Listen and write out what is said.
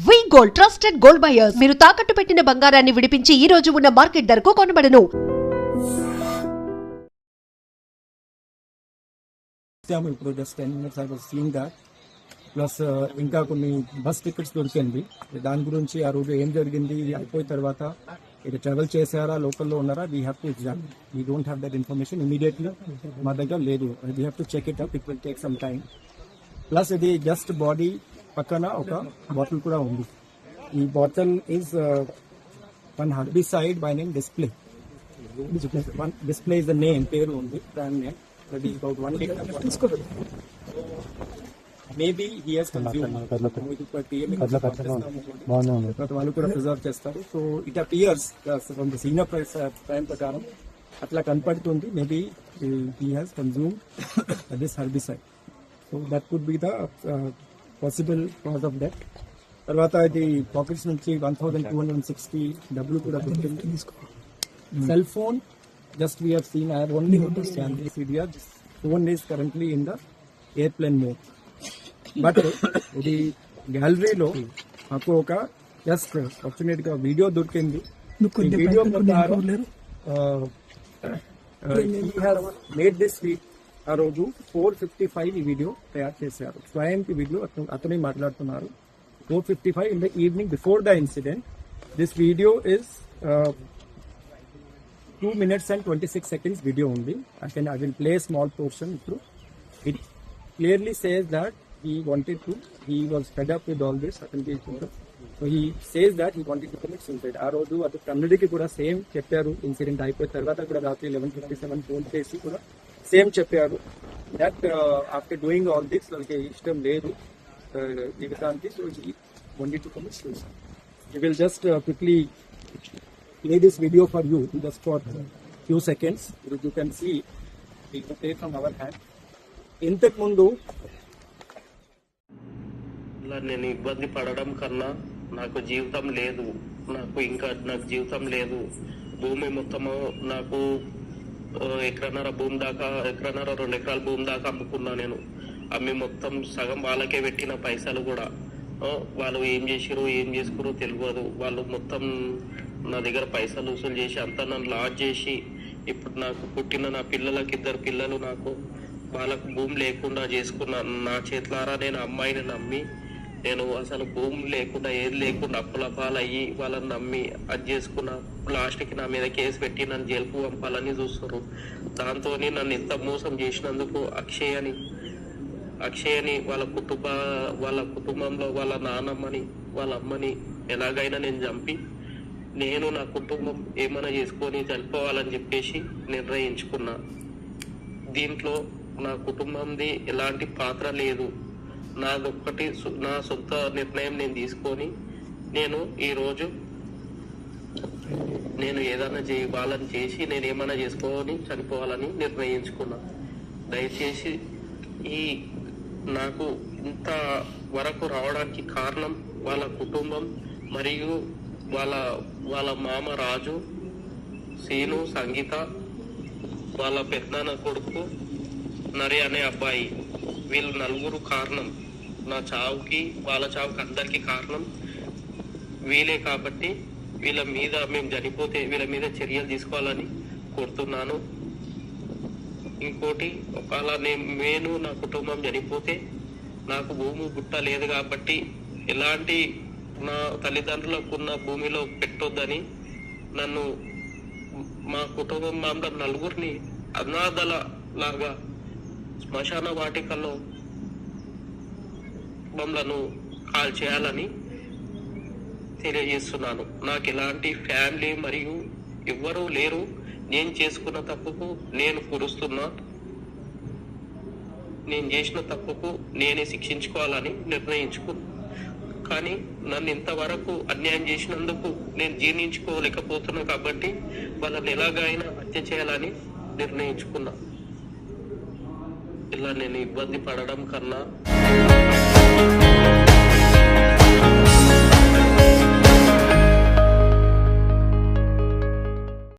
వి gold trusted gold buyers మీరు తాకట్టు పెట్టిన బంగారాన్ని విడిపించి ఈ రోజు ఉన్న మార్కెట్ ధరకు కొనబడను. ఇప్పుడు just 10 minutes I was seeing that. Plus ఇంకా కొన్ని బస్ టికెట్స్ దొరికింది. దాని గురించి ఆ రోజు ఏం జరిగింది అయిపోయిన తర్వాత ఇది ట్రావెల్ చేశారా లోకల్లో ఉన్నారా we have to examine. We don't have that information immediately మా దగ్గర లేదు. We have to check it up. It will take some time. Plus ఇది జస్ట్ బాడీ పక్కన ఒక బాటిల్ కూడా ఉంది. ఈ bottle is one herbicide by name display. Display is the name, పేరు ఉంది brand name. That is about 1 liter. Maybe he has consumed. వాళ్ళు కూడా ప్రిజర్వ్ చేస్తారు. So it appears from the senior prime ప్రకారం అట్లా కనపడుతుంది. Maybe he has consume this herbicide. So that could be the possible cause of death. తర్వాత ఇది pockets నుంచి 1260 డబ్బులు కూడా దొరికింది. Cell phone, just we have seen, I have only noticed in this video, this phone is currently in the airplane mode. But the gallery lo నాకు ఒక just fortunate గా video దొరికింది. వీడియో ప్రకారం మేడ్ దిస్ వీక్ ఆ రోజు 4:55 ఈ video తయారు చేశారు. స్వయంకి వీడియో అతనే మాట్లాడుతున్నారు. 4:55 in the evening before the incident. This video is 2 minutes and 26 seconds video only. I will play a small portion through. It clearly says that he was fed up with all this. So he says that he wanted to commit suicide. ఆ రోజు అటు కమ్యూనిటీకి కూడా same చెప్పారు. Incident అయిపోయిన తర్వాత కూడా రాత్రి 11:57 ఫోన్ చేసి కూడా సేమ్ చెప్పారు that after doing all this వాళ్ళకి ఇష్టం లేదు జీవితానికి. So he wanted to commit suicide. We will just quickly play this video for you just for few seconds. You can see we can play from our hand. ఇంతకు ముందు ఇలా నేను ఇబ్బంది పడడం కన్నా నాకు జీవితం లేదు, నాకు జీవితం లేదు. భూమి మొత్తము నాకు ఎకరన్నర భూమి దాకా, ఎకరన్నర 2 ఎకరాల భూమి దాకా అమ్ముకున్నా. నేను అమ్మి మొత్తం సగం వాళ్ళకే పెట్టిన పైసలు కూడా వాళ్ళు ఏం చేసిరు ఏం చేసుకురో తెలియదు. వాళ్ళు మొత్తం నా దగ్గర పైసలు వసూలు చేసి అంతా నన్ను లాజ్ చేసి ఇప్పుడు నాకు పుట్టిన నా పిల్లలకి 2 పిల్లలు నాకు వాళ్ళకు భూమి లేకుండా చేసుకున్నా. నా చేతులారా నేను అమ్మాయిని నమ్మి నేను అసలు భూమి లేకుండా ఏది లేకుండా అప్పుల పాలయ్యి వాళ్ళని నమ్మి అది చేసుకున్నా. లాస్ట్కి నా మీద కేసు పెట్టి నన్ను జైలుకు పంపాలని చూస్తారు. దాంతో నన్ను ఇంత మోసం చేసినందుకు అక్షయని వాళ్ళ కుటుంబంలో వాళ్ళ నాన్నమ్మని వాళ్ళ అమ్మని ఎలాగైనా నేను చంపి నేను నా కుటుంబం ఏమైనా చేసుకొని చనిపోవాలని చెప్పేసి నిర్ణయించుకున్నా. దీంట్లో నా కుటుంబంది ఎలాంటి పాత్ర లేదు. నాదొక్కటి నా సొంత నిర్ణయం నేను తీసుకొని నేను ఈరోజు నేను ఏదైనా వాళ్ళని చేసి నేను ఏమైనా చేసుకొని చనిపోవాలని నిర్ణయించుకున్నా. దయచేసి ఈ నాకు ఇంత వరకు రావడానికి కారణం వాళ్ళ కుటుంబం మరియు వాళ్ళ మామ రాజు, సీను, సంగీత, వాళ్ళ పెద్దనాన్న కొడుకు నరి అనే అబ్బాయి. వీళ్ళు 4 కారణం. నా చావుకి వాళ్ళ చావుకి అందరికీ కారణం వీలే. కాబట్టి వీళ్ళ మీద మేము చనిపోతే వీళ్ళ మీద చర్యలు తీసుకోవాలని కోరుతున్నాను. ఇంకోటి, ఒకవేళ నేను నా కుటుంబం చనిపోతే నాకు భూమి గుట్ట లేదు కాబట్టి ఎలాంటి నా తల్లిదండ్రులకు ఉన్న భూమిలో పెట్టొద్దని నన్ను మా కుటుంబం మమ్మల్ని 4 అనాథల లాగా శ్మశాన వాటికల్లో మమ్మలను కాల్ చేయాలని తెలియజేస్తున్నాను. నాకు ఎలాంటి ఫ్యామిలీ మరియు ఎవ్వరూ లేరు. నేను చేసుకున్న తప్పుకు నేను కురుస్తున్నా. నేను చేసిన తప్పుకు నేనే శిక్షించుకోవాలని నిర్ణయించుకున్నా. కానీ నన్ను ఇంతవరకు అన్యాయం చేసినందుకు నేను జీర్ణించుకోలేకపోతున్నా. కాబట్టి వాళ్ళని ఎలాగైనా హత్య చేయాలని నిర్ణయించుకున్నా. ఇలా నేను ఇబ్బంది పడడం కన్నా